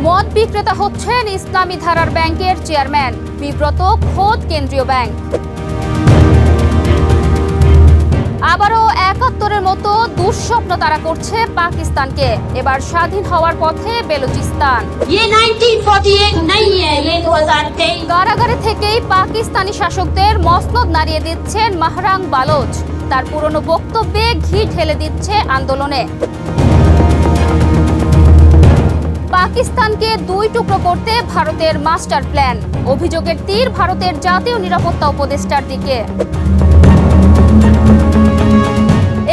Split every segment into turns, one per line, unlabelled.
মদ বিক্রেতা হচ্ছেন ইসলামী ধারার ব্যাংকের চেয়ারম্যান, বিব্রত খোদ কেন্দ্রীয় ব্যাংক। আবারও ৭১-এর মতো দুঃস্বপ্ন তারা করছে পাকিস্তানকে। এবার স্বাধীন হওয়ার পথে বেলুচিস্তান। কারাগারে থেকেই পাকিস্তানি শাসকদের মসনদ নাড়িয়ে দিচ্ছেন মাহরাং বালোচ। তার পুরনো বক্তব্যে ঘি ঢেলে দিচ্ছে আন্দোলনে। পাকিস্তানকে দুই টুকরো করতে ভারতের মাস্টার প্ল্যান। অভিযোগের তীর ভারতের জাতীয় নিরাপত্তা উপদেষ্টার দিকে।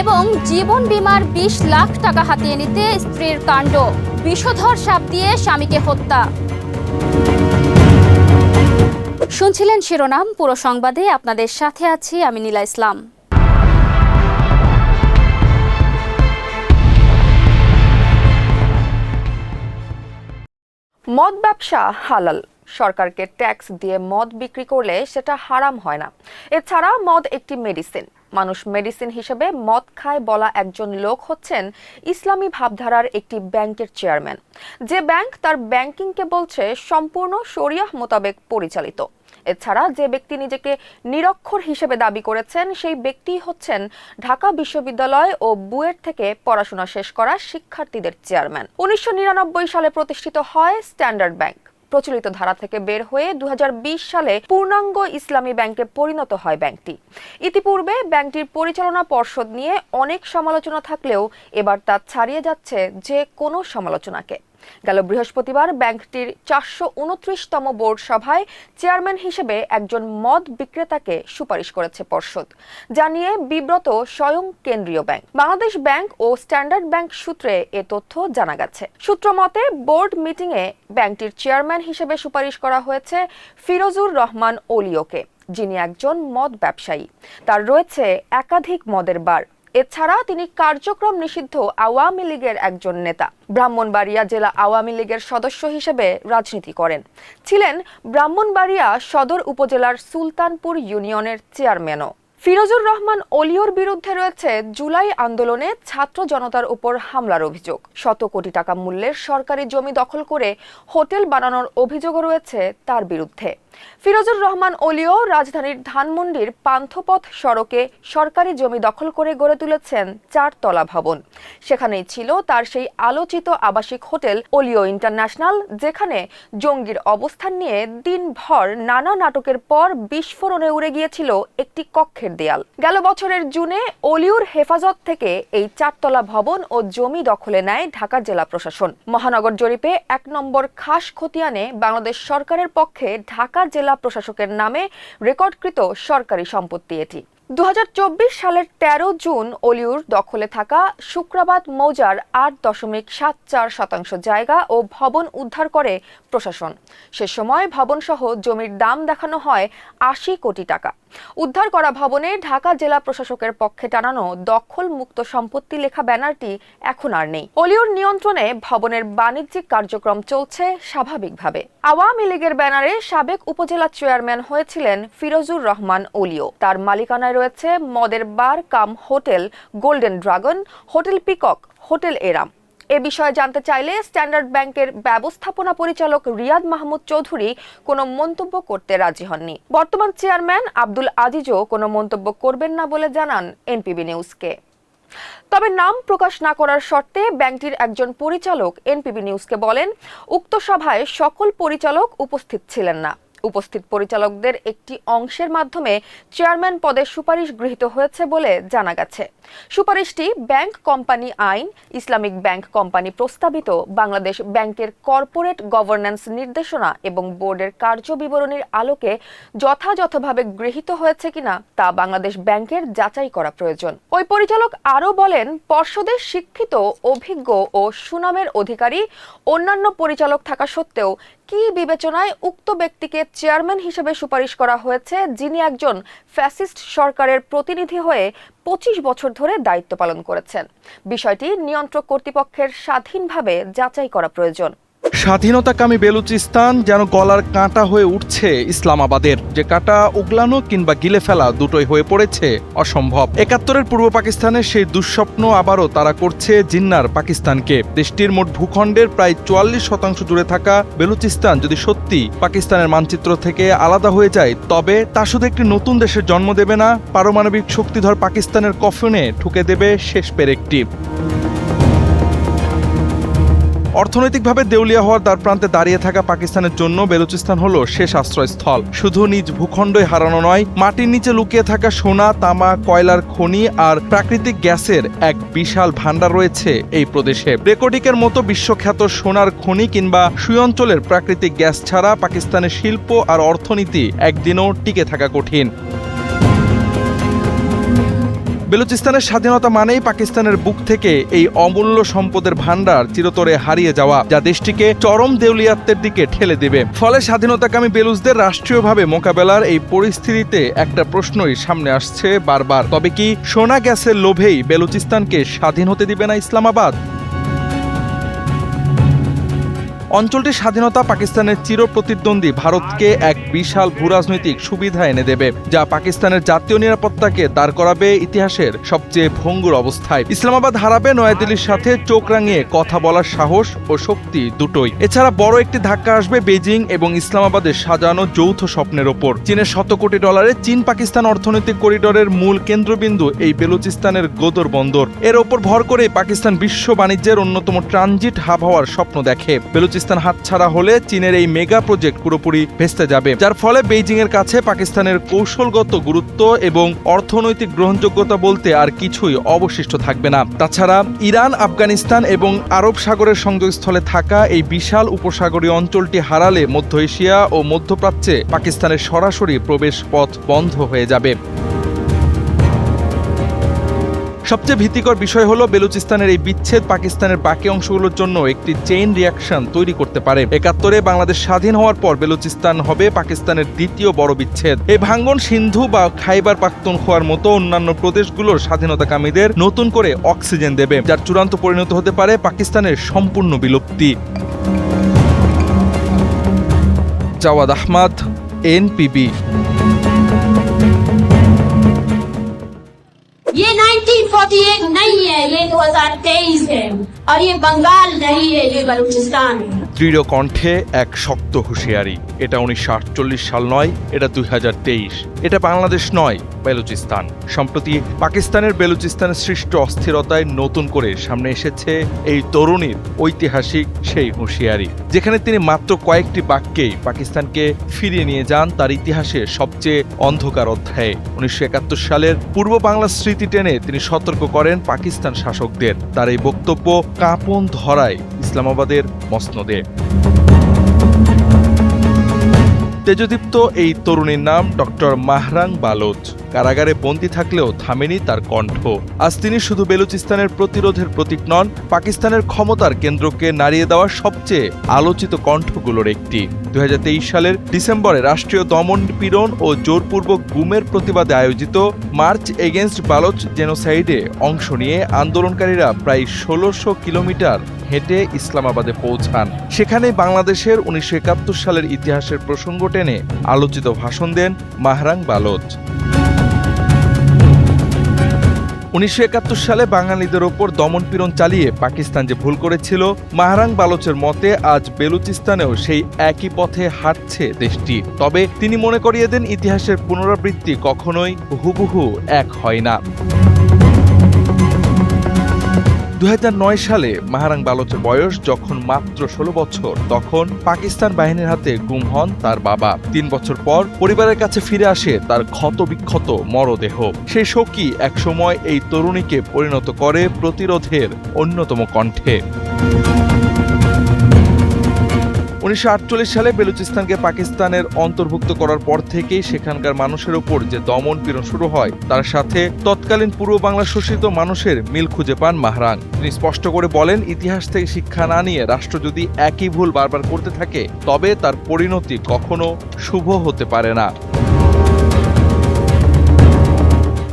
এবং জীবন বীমার ২০ লাখ টাকা হাতিয়ে নিতে স্ত্রীর কাণ্ড। বিষধর সাপ দিয়ে স্বামীকে হত্যা। শুনছিলেন শিরোনাম, পুরো সংবাদে আপনাদের সাথে আছি আমি নীলা ইসলাম।
মদ ব্যবসা হালাল। সরকারকে ট্যাক্স দিয়ে মদ বিক্রি করলে সেটা হারাম হয় না। এছাড়া মদ একটি মেডিসিন। মানুষ মেডিসিন হিসেবে মদ খায় বলা একজন লোক হচ্ছেন ইসলামী ভাবধারার একটি ব্যাংকের চেয়ারম্যান, যে ব্যাংক তার ব্যাংকিংকে বলছে সম্পূর্ণ শরিয়াহ মোতাবেক পরিচালিত। এছাড়া যে ব্যক্তি নিজেকে নিরক্ষর হিসেবে দাবি করেছেন সেই ব্যক্তি হচ্ছেন ঢাকা বিশ্ববিদ্যালয় ও বুয়েট থেকে পড়াশোনা শেষ করা শিক্ষার্থীদের চেয়ারম্যান। ১৯৯৯ সালে প্রতিষ্ঠিত হয় স্ট্যান্ডার্ড ব্যাংক। প্রচলিত ধারা থেকে বের হয়ে ২০২০ সালে পূর্ণাঙ্গ ইসলামী ব্যাংকে পরিণত হয় ব্যাংকটি। ইতিপূর্বে ব্যাংকটির পরিচালনা পর্ষদ নিয়ে অনেক সমালোচনা থাকলেও এবার তা ছাড়িয়ে যাচ্ছে যে কোনো সমালোচনাকে। গেল বৃহস্পতিবার ব্যাংকটির ৪২৯তম বোর্ড সভায় চেয়ারম্যান হিসেবে একজন মদ বিক্রেতাকে সুপারিশ করেছে পর্ষদ, জানিয়ে বিব্রত স্বয়ং কেন্দ্রীয় ব্যাংক। বাংলাদেশ ব্যাংক ও স্ট্যান্ডার্ড ব্যাংক সূত্রে এ তথ্য জানা গেছে। সূত্র মতে বোর্ড মিটিংয়ে ব্যাংকটির চেয়ারম্যান হিসেবে সুপারিশ করা হয়েছে ফিরোজুর রহমান ওলিওকে, যিনি একজন মদ ব্যবসায়ী। তার রয়েছে একাধিক মদের বার। এছাড়া তিনি কার্যক্রম নিষিদ্ধ আওয়ামী লীগের একজন নেতা। ব্রাহ্মণবাড়িয়া জেলা আওয়ামী লীগের সদস্য হিসেবে রাজনীতি করেন। ছিলেন ব্রাহ্মণবাড়িয়া সদর উপজেলার সুলতানপুর ইউনিয়নের চেয়ারম্যানও। ফিরোজুর রহমান ওলিওর বিরুদ্ধে রয়েছে জুলাই আন্দোলনে ছাত্র জনতার উপর হামলার অভিযোগ। শত কোটি টাকা মূল্যের সরকারি জমি দখল করে হোটেল বানানোর অভিযোগও রয়েছে তার বিরুদ্ধে। ফিরোজুর রহমান ওলিও রাজধানীর ধানমন্ডির পান্থপথ সড়কে সরকারি জমি দখল করে গড়ে তুলেছেন ৪ তলা ভবন। সেখানেই ছিল তার সেই আলোচিত আবাসিক হোটেল ওলিও ইন্টারন্যাশনাল, যেখানে জঙ্গির অবস্থান নিয়ে দিনভর নানা নাটকের পর বিস্ফোরণে উড়ে গিয়েছিল একটি কক্ষের দেয়াল। গেল বছরের জুনে ওলিওর হেফাজত থেকে এই ৪ তলা ভবন ও জমি দখলে নেয় ঢাকা জেলা প্রশাসন। মহানগর জরিপে ১ নম্বর খাস খতিয়ানে বাংলাদেশ সরকারের পক্ষে ঢাকা জেলা প্রশাসকের নামে রেকর্ডকৃত সরকারি সম্পত্তি এটি। ২০২৪ সালের ১৩ জুন ওলিওর দখলে থাকা শুক্রাবাদ মৌজার ৮.৭৪% জায়গা ও ভবন উদ্ধার করে প্রশাসন। সে সময় ভবনসহ জমির দাম দেখানো হয় ৮০ কোটি টাকা। উদ্ধার করা ভবনে ঢাকা জেলা প্রশাসকের পক্ষে টানানো দখল মুক্ত সম্পত্তি লেখা ব্যানারটি এখন আর নেই। ওলিওর নিয়ন্ত্রণে ভবনের বাণিজ্যিক কার্যক্রম চলছে স্বাভাবিকভাবে। আওয়ামী লীগের ব্যানারে সাবেক উপজেলা চেয়ারম্যান হয়েছিলেন ফিরোজুর রহমান ওলিও। তার মালিকানায় রয়েছে মদের bar cum hotel Golden Dragon, hotel Peacock, hotel এরাম। এ বিষয়ে জানতে চাইলে স্ট্যান্ডার্ড ব্যাংকের ব্যবস্থাপনা পরিচালক রিয়াদ মাহমুদ চৌধুরী কোনো মন্তব্য করতে রাজি হননি। বর্তমান চেয়ারম্যান আব্দুল আজিজও কোনো মন্তব্য করবেন না বলে জানান এনপিবি নিউজকে। তবে নাম প্রকাশ না করার শর্তে ব্যাংকটির একজন পরিচালক এনপিবি নিউজকে বলেন, উক্ত সভায় সকল পরিচালক উপস্থিত ছিলেন না। উপস্থিত পরিচালকদের একটি অংশের মাধ্যমে চেয়ারম্যান পদের সুপারিশ গৃহীত হয়েছে বলে জানা গেছে। সুপারিশটি ব্যাংক কোম্পানি আইন, ইসলামিক ব্যাংক কোম্পানি প্রস্তাবিত বাংলাদেশ ব্যাংকের কর্পোরেট গভর্নেন্স নির্দেশনা এবং বোর্ডের কার্যবিবরণীর আলোকে যথাযথভাবে গৃহীত হয়েছে কিনা তা বাংলাদেশ ব্যাংকের যাচাই করা প্রয়োজন। ওই পরিচালক আরও বলেন, পর্ষদের শিক্ষিত, অভিজ্ঞ ও সুনামের অধিকারী অন্যান্য পরিচালক থাকা সত্ত্বেও কি বিবেচনায় উক্ত ব্যক্তিকে চেয়ারম্যান হিসেবে সুপারিশ করা হয়েছে, যিনি একজন ফ্যাসিস্ট সরকারের প্রতিনিধি হয়ে ২৫ বছর ধরে দায়িত্ব পালন করেছেন। বিষয়টি নিয়ন্ত্রক কর্তৃপক্ষের স্বাধীনভাবে যাচাই করা প্রয়োজন।
স্বাধীনতাকামী বেলুচিস্তান যেন গলার কাঁটা হয়ে উঠছে ইসলামাবাদের, যে কাঁটা উগলানো কিংবা গিলে ফেলা দুটোই হয়ে পড়েছে অসম্ভব। ৭১-এর পূর্ব পাকিস্তানের সেই দুঃস্বপ্ন আবারও তারা করছে জিন্নার পাকিস্তানকে। দেশটির মোট ভূখণ্ডের প্রায় ৪৪% জুড়ে থাকা বেলুচিস্তান যদি সত্যি পাকিস্তানের মানচিত্র থেকে আলাদা হয়ে যায়, তবে তা শুধু একটি নতুন দেশের জন্ম দেবে না, পারমাণবিক শক্তিধর পাকিস্তানের কফনে ঠুকে দেবে শেষ পেরেকটি। অর্থনৈতিকভাবে দেউলিয়া হওয়ার দ্বারপ্রান্তে দাঁড়িয়ে থাকা পাকিস্তানের জন্য বেলুচিস্তান হলো শেষ আশ্রয়স্থল। শুধু নিজ ভূখণ্ডই হারানো নয়, মাটির নিচে লুকিয়ে থাকা সোনা, তামা, কয়লার খনি আর প্রাকৃতিক গ্যাসের এক বিশাল ভান্ডার রয়েছে এই প্রদেশে। রেকর্ডিকের মতো বিশ্বখ্যাত সোনার খনি কিংবা সুই অঞ্চলের প্রাকৃতিক গ্যাস ছাড়া পাকিস্তানের শিল্প আর অর্থনীতি একদিনও টিকে থাকা কঠিন। বেলুচিস্তানের স্বাধীনতা মানেই পাকিস্তানের বুক থেকে এই অমূল্য সম্পদের ভান্ডার চিরতরে হারিয়ে যাওয়া, যা দেশটিকে চরম দেউলিয়াত্বের দিকে ঠেলে দেবে। ফলে স্বাধীনতাকামী বেলুচদের রাষ্ট্রীয়ভাবে মোকাবেলার এই পরিস্থিতিতে একটা প্রশ্নই সামনে আসছে বারবার, তবে কি সোনা গ্যাসের লোভেই বেলুচিস্তানকে স্বাধীন হতে দিবে না ইসলামাবাদ? অঞ্চলটির স্বাধীনতা পাকিস্তানের চিরপ্রতিদ্বন্দ্বী ভারতকে এক বিশাল ভূরাজনৈতিক সুবিধা এনে দেবে, যা পাকিস্তানের জাতীয় নিরাপত্তাকে দাঁড় করাবে ইতিহাসের সবচেয়ে ভঙ্গুর অবস্থায়। ইসলামাবাদ হারাবে নয়াদিল্লির সাথে চোখ রাঙিয়ে কথা বলার সাহস ও শক্তি দুটোই। এছাড়া বড় একটি ধাক্কা আসবে বেজিং এবং ইসলামাবাদের সাজানো যৌথ স্বপ্নের ওপর। চীনের $100 কোটি চীন পাকিস্তান অর্থনৈতিক করিডোরের মূল কেন্দ্রবিন্দু এই বেলুচিস্তানের গোদর বন্দর। এর ওপর ভর করে পাকিস্তান বিশ্ব বাণিজ্যের অন্যতম ট্রানজিট হাব হওয়ার স্বপ্ন দেখে। বেলুচিস্তান হাতছাড়া হলে চীনের এই মেগা প্রজেক্ট পুরোপুরি ভেস্তে যাবে, যার ফলে বেইজিং এর কাছে পাকিস্তানের কৌশলগত গুরুত্ব এবং অর্থনৈতিক গ্রহণযোগ্যতা বলতে আর কিছুই অবশিষ্ট থাকবে না। তাছাড়া ইরান, আফগানিস্তান এবং আরব সাগরের সংযোগস্থলে থাকা এই বিশাল উপসাগরীয় অঞ্চলটি হারালে মধ্য এশিয়া ও মধ্যপ্রাচ্যে পাকিস্তানের সরাসরি প্রবেশ পথ বন্ধ হয়ে যাবে। সবচেয়ে ভীতিকর বিষয় হলো বেলুচিস্তানের এই বিচ্ছেদ পাকিস্তানের বাকি অংশগুলোর জন্য একটি চেইন রিয়াকশন তৈরি করতে পারে। ৭১-এ বাংলাদেশ স্বাধীন হওয়ার পর বেলুচিস্তান হবে পাকিস্তানের দ্বিতীয় বড় বিচ্ছেদ। এই ভাঙ্গন সিন্ধু বা খাইবার পাখতুনখোয়ার মতো অন্যান্য প্রদেশগুলোর স্বাধীনতাকামীদের নতুন করে অক্সিজেন দেবে, যার চূড়ান্ত পরিণত হতে পারে পাকিস্তানের সম্পূর্ণ বিলুপ্তি। জাওয়াদ আহমদ, NPB।
ये 1948 नहीं है, ये 2023 है और ये बंगाल नहीं है, ये बलूचिस्तान है।
দৃঢ় কণ্ঠে এক শক্ত হুঁশিয়ারি, এটা 1948 সাল নয়, এটা 2023। এটা বাংলাদেশ নয়, বেলুচিস্তান। সম্প্রতি পাকিস্তানের বেলুচিস্তানের সৃষ্ট অস্থিরতায় নতুন করে সামনে এসেছে এই তরুণীর ঐতিহাসিক সেই হুঁশিয়ারি, যেখানে তিনি মাত্র কয়েকটি বাক্যেই পাকিস্তানকে ফিরিয়ে নিয়ে যান তার ইতিহাসের সবচেয়ে অন্ধকার অধ্যায়ে। 1971 সালের পূর্ব বাংলার স্মৃতি টেনে তিনি সতর্ক করেন পাকিস্তান শাসকদের। তার এই বক্তব্য কাঁপন ধরায় ইসলামাবাদের মসনদে। তেজদীপ্ত এই তরুণীর নাম ডক্টর মাহরাং বালোচ। কারাগারে বন্দী থাকলেও থামেনি তার কণ্ঠ। আজ তিনি শুধু বেলুচিস্তানের প্রতিরোধের প্রতীক নন, পাকিস্তানের ক্ষমতার কেন্দ্রকে নাড়িয়ে দেওয়া সবচেয়ে আলোচিত কণ্ঠগুলোর একটি। 2023 সালের ডিসেম্বরে রাষ্ট্রীয় দমন পীড়ন ও জোরপূর্বক গুমের প্রতিবাদে আয়োজিত মার্চ এগেইনস্ট বালোচ জেনোসাইডে অংশ নিয়ে আন্দোলনকারীরা প্রায় 1600 কিলোমিটার হেঁটে ইসলামাবাদে পৌঁছান। সেখানে বাংলাদেশের 1971 সালের ইতিহাসের প্রসঙ্গ টেনে আলোচিত ভাষণ দেন মাহরাং বালোচ। 1971 সালে বাঙালিদের ওপর দমনপীড়ন চালিয়ে পাকিস্তান যে ভুল করেছিল, মাহরাং বালোচের মতে আজ বেলুচিস্তানেও সেই একই পথে হাঁটছে দেশটি। তবে তিনি মনে করিয়ে দেন ইতিহাসের পুনরাবৃত্তি কখনোই হুবহু এক হয় না। 2009 সালে মাহরাং বালোচের বয়স যখন মাত্র 16 বছর, তখন পাকিস্তান বাহিনীর হাতে গুম হন তার বাবা। 3 বছর পর পরিবারের কাছে ফিরে আসে তার ক্ষতবিক্ষত মরদেহ। সেই শোকই একসময় এই তরুণীকে পরিণত করে প্রতিরোধের অন্যতম কণ্ঠে। 1948 সালে বেলুচিস্তানকে পাকিস্তানের অন্তর্ভুক্ত করার পর থেকেই সেখানকার মানুষের ওপর যে দমন পীড়ন শুরু হয়, তার সাথে তৎকালীন পূর্ব বাংলা শোষিত মানুষের মিল খুঁজে পান মাহরাং। তিনি স্পষ্ট করে বলেন, ইতিহাস থেকে শিক্ষা না নিয়ে রাষ্ট্র যদি একই ভুল বারবার করতে থাকে, তবে তার পরিণতি কখনো শুভ হতে পারে না।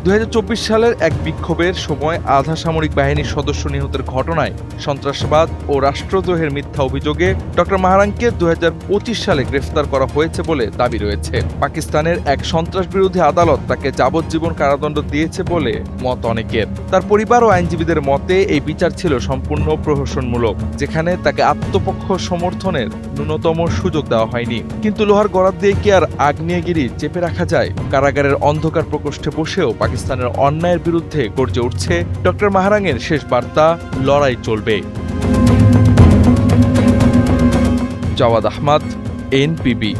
2024 সালের এক বিক্ষোভের সময় আধা সামরিক বাহিনীর সদস্য নিহতের ঘটনায় সন্ত্রাসবাদ ও রাষ্ট্রদ্রোহের মিথ্যা অভিযোগে ডক্টর মাহরাংকে 2025 সালে গ্রেফতার করা হয়েছে বলে দাবি রয়েছে। পাকিস্তানের এক সন্ত্রাসবিরোধী আদালত তাকে যাবজ্জীবন কারাদণ্ড দিয়েছে বলে মত অনেকের। তার পরিবার ও আইনজীবীদের মতে এই বিচার ছিল সম্পূর্ণ প্রহসনমূলক, যেখানে তাকে আত্মপক্ষ সমর্থনের ন্যূনতম সুযোগ দেওয়া হয়নি। কিন্তু লোহার গরাদ দিয়ে কি আর আগ্নেয়গিরি চেপে রাখা যায়? কারাগারের অন্ধকার প্রকোষ্ঠে বসেও পাকিস্তানের অন্যায়ের বিরুদ্ধে গর্জে উঠছে ডক্টর মাহরাংয়ের শেষ বার্তা, লড়াই চলবে। জাওয়াদ আহমদ, এনপিবি।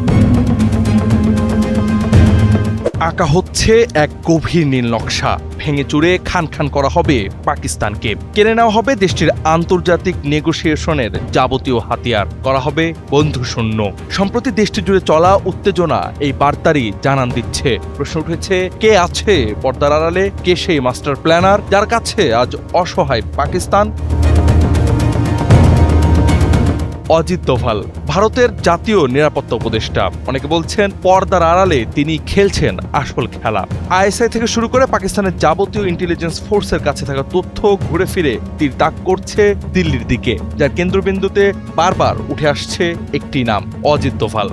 আঁকা হচ্ছে এক গভীর নীল নকশা। ভেঙে চুরে খান খান করা হবে পাকিস্তানকে, কেড়ে নেওয়া হবে দেশটির আন্তর্জাতিক নেগোসিয়েশনের যাবতীয় হাতিয়ার, করা হবে বন্ধুশূন্য। সম্প্রতি দেশটি জুড়ে চলা উত্তেজনা এই বার্তারই জানান দিচ্ছে। প্রশ্ন উঠেছে, কে আছে পর্দার আড়ালে? কে সেই মাস্টার প্ল্যানার যার কাছে আজ অসহায় পাকিস্তান? অজিত দোভাল, ভারতের জাতীয় নিরাপত্তা উপদেষ্টা। অনেকে বলছেন পর্দার আড়ালে তিনি খেলছেন আসল খেলা। আইএসআই থেকে শুরু করে পাকিস্তানের যাবতীয় ইন্টেলিজেন্স ফোর্সের কাছে থাকা তথ্য ঘুরে ফিরে তীর তাক করছে দিল্লির দিকে, যার কেন্দ্রবিন্দুতে বারবার উঠে আসছে একটি নাম, অজিত দোভাল।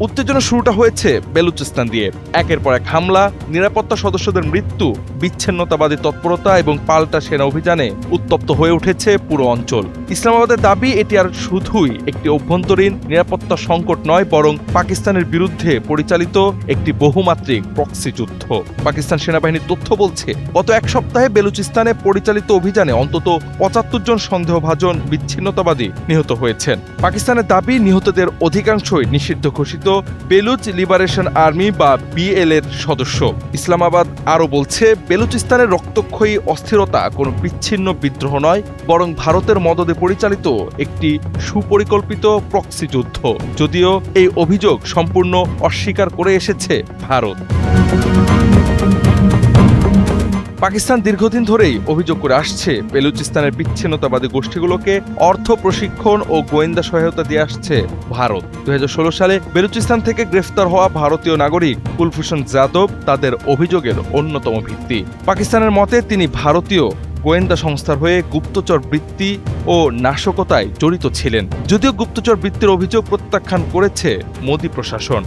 উত্তেজনা শুরুটা হয়েছে বেলুচিস্তান দিয়ে। একের পর এক হামলা, নিরাপত্তা সদস্যদের মৃত্যু, বিচ্ছিন্নতাবাদী তৎপরতা এবং পাল্টা সেনা অভিযানে উত্তপ্ত হয়ে উঠেছে পুরো অঞ্চল। ইসলামাবাদের দাবি, এটি আর শুধুই একটি অভ্যন্তরীণ নিরাপত্তা সংকট নয়, বরং পাকিস্তানের বিরুদ্ধে পরিচালিত একটি বহুমাত্রিক প্রক্সি যুদ্ধ। পাকিস্তান সেনাবাহিনীর তথ্য বলছে, গত এক সপ্তাহে বেলুচিস্তানে পরিচালিত অভিযানে অন্তত 75 জন সন্দেহভাজন বিচ্ছিন্নতাবাদী নিহত হয়েছেন। পাকিস্তানের দাবি, নিহতদের অধিকাংশই নিষিদ্ধ ঘোষিত বেলুচ লিবারেশন আর্মি বা বিএল এর সদস্য। ইসলামাবাদ আরও বলছে, বেলুচিস্তানের রক্তক্ষয়ী অস্থিরতা কোনো বিচ্ছিন্ন বিদ্রোহ নয়, বরং ভারতের মদদে পরিচালিত একটি সুপরিকল্পিত প্রক্সি যুদ্ধ। যদিও এই অভিযোগ সম্পূর্ণ অস্বীকার করে এসেছে ভারত। পাকিস্তান দীর্ঘদিন ধরেই অভিযোগ করে আসছে, বেলুচিস্তানের বিচ্ছিন্নতাবাদী গোষ্ঠীগুলোকে অর্থ, প্রশিক্ষণ ও গোয়েন্দা সহায়তা দিয়ে আসছে ভারত। 2016 সালে বেলুচিস্তান থেকে গ্রেফতার হওয়া ভারতীয় নাগরিক কুলভূষণ যাদব তাদের অভিযোগের অন্যতম ভিত্তি। পাকিস্তানের মতে তিনি ভারতীয় গোয়েন্দা সংস্থার হয়ে গুপ্তচর বৃত্তি ও নাশকতায় জড়িত ছিলেন। যদিও গুপ্তচর বৃত্তির অভিযোগ প্রত্যাখ্যান করেছে মোদী প্রশাসন।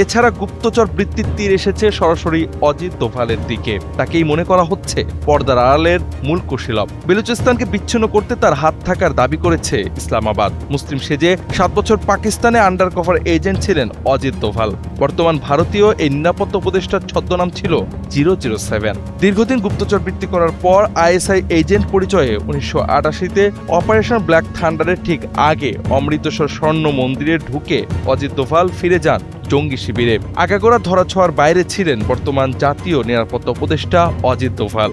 এছাড়া গুপ্তচর বৃত্তির তীর এসেছে সরাসরি অজিত দোভালের দিকে। তাকেই মনে করা হচ্ছে পর্দার আড়ালের মূল কুশীলব। বেলুচিস্তানকে বিচ্ছিন্ন করতে তার হাত থাকার দাবি করেছে ইসলামাবাদ। মুসলিম সেজে 7 বছর পাকিস্তানে আন্ডার কভার এজেন্ট ছিলেন অজিত দোভাল। বর্তমান ভারতীয় এই নিরাপত্তা উপদেষ্টার ছদ্মনাম ছিল 007। দীর্ঘদিন গুপ্তচর বৃত্তি করার পর আইএসআই এজেন্ট পরিচয়ে 1988-তে অপারেশন ব্ল্যাক থান্ডারের ঠিক আগে অমৃতসর স্বর্ণ মন্দিরে ঢুকে অজিত দোভাল ফিরে যান জঙ্গি শিবিরে। আগাগোড়া ধরাছোঁয়ার বাইরে ছিলেন বর্তমান জাতীয় নিরাপত্তা উপদেষ্টা অজিত দোভাল।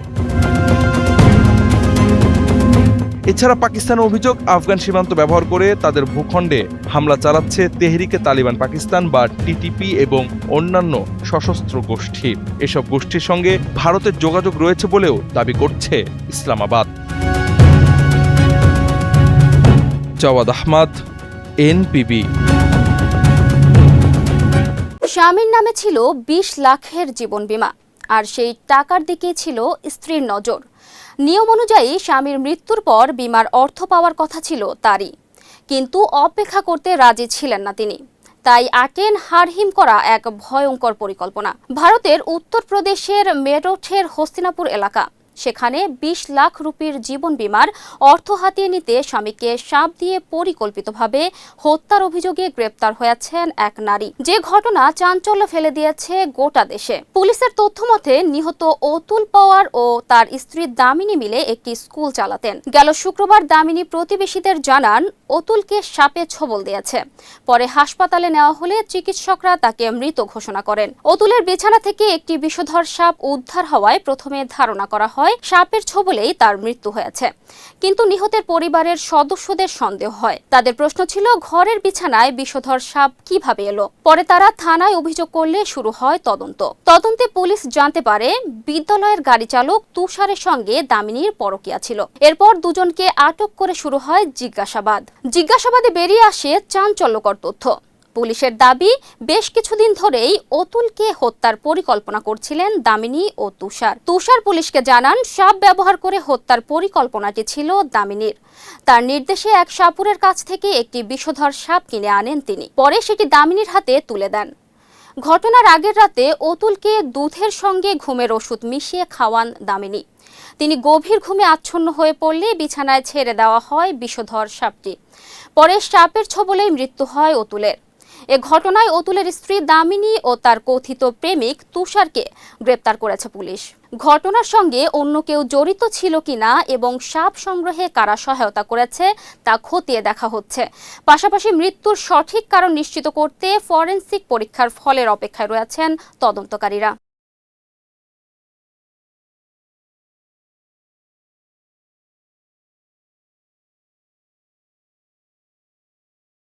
এছাড়া পাকিস্তানের অভিযোগ, আফগান সীমান্ত ব্যবহার করে তাদের ভূখণ্ডে হামলা চালাচ্ছে তেহরিকে তালিবান পাকিস্তান বা টিটিপি এবং অন্যান্য সশস্ত্র গোষ্ঠী। এসব গোষ্ঠীর সঙ্গে ভারতের যোগাযোগ রয়েছে বলেও দাবি করছে ইসলামাবাদ। জাওয়াদ আহমদ, এনপিবি।
স্বামীর নামে ছিল 20 লাখের জীবন বীমা, আর সেই টাকার দিকে ছিল স্ত্রীর নজর। নিয়ম অনুযায়ী স্বামীর মৃত্যুর পর বীমার অর্থ পাওয়ার কথা ছিল তারই, কিন্তু অপেক্ষা করতে রাজি ছিলেন না তিনি। তাই আঁকেন হাড়হিম করা এক ভয়ঙ্কর পরিকল্পনা। ভারতের উত্তরপ্রদেশের মেরঠের হস্তিনাপুর এলাকা, সেখানে 20 লাখ রুপির জীবন বীমার অর্থ হাতিয়ে নিতে স্বামীকে শাপ দিয়ে পরিকল্পিতভাবে হত্যার অভিযোগে গ্রেপ্তার হয়েছেন এক নারী, যে ঘটনা চাঞ্চল্য ফেলে দিয়েছে গোটা দেশে। পুলিশের তথ্য মতে নিহত অতুল পাওয়ার ও তার স্ত্রী দামিনী মিলে একটি স্কুল চালাতেন। গেল শুক্রবার দামিনী প্রতিবেশীদের জানান অতুলকে সাপে ছোবল দিয়েছে। পরে হাসপাতালে নেওয়া হলে চিকিৎসকরা তাকে মৃত ঘোষণা করেন। অতুলের বিছানা থেকে একটি বিষধর সাপ উদ্ধার হওয়ায় প্রথমে ধারণা করা হয় সাপের ছোবলেই তার মৃত্যু হয়েছে, কিন্তু নিহতের পরিবারের সদস্যদের সন্দেহ হয়। তাদের প্রশ্ন ছিল, ঘরের বিছানায় বিষধর সাপ কিভাবে এলো? পরে তারা থানায় অভিযোগ করলে শুরু হয় তদন্ত। তদন্তে পুলিশ জানতে পারে বিদ্যালয়ের গাড়ি চালক তুষারের সঙ্গে দামিনীর পরকীয়া ছিল। এরপর দুজনকে আটক করে শুরু হয় জিজ্ঞাসাবাদে বেরিয়ে আসে চাঞ্চল্যকর তথ্য। পুলিশের দাবি, বেশ কিছুদিন ধরেই অতুলকে হত্যার পরিকল্পনা করছিলেন দামিনী ও তুষার। তুষার পুলিশকে জানান, সাপ ব্যবহার করে হত্যার পরিকল্পনাটি ছিল দামিনীর। তার নির্দেশে এক সাপুরের কাছ থেকে একটি বিষধর সাপ কিনে আনেন তিনি। পরে সেটি দামিনীর হাতে তুলে দেন। ঘটনার আগের রাতে অতুলকে দুধের সঙ্গে ঘুমের ওষুধ মিশিয়ে খাওয়ান দামিনী। তিনি গভীর ঘুমে আচ্ছন্ন হয়ে পড়লে বিছানায় ছেড়ে দেওয়া হয় বিষধর সাপটি। পরে সাপের ছোবলেই মৃত্যু হয় অতুলের। এ ঘটনায় অতুলের স্ত্রী দামিনী ও তার কথিত প্রেমিক তুষারকে গ্রেপ্তার করেছে পুলিশ। ঘটনার সঙ্গে অন্য কেউ জড়িত ছিল কিনা এবং সাপ সংগ্রহে কারা সহায়তা করেছে তা খতিয়ে দেখা হচ্ছে। পাশাপাশি মৃত্যুর সঠিক কারণ নিশ্চিত করতে ফরেনসিক পরীক্ষার ফলের অপেক্ষায় রয়েছেন তদন্তকারীরা।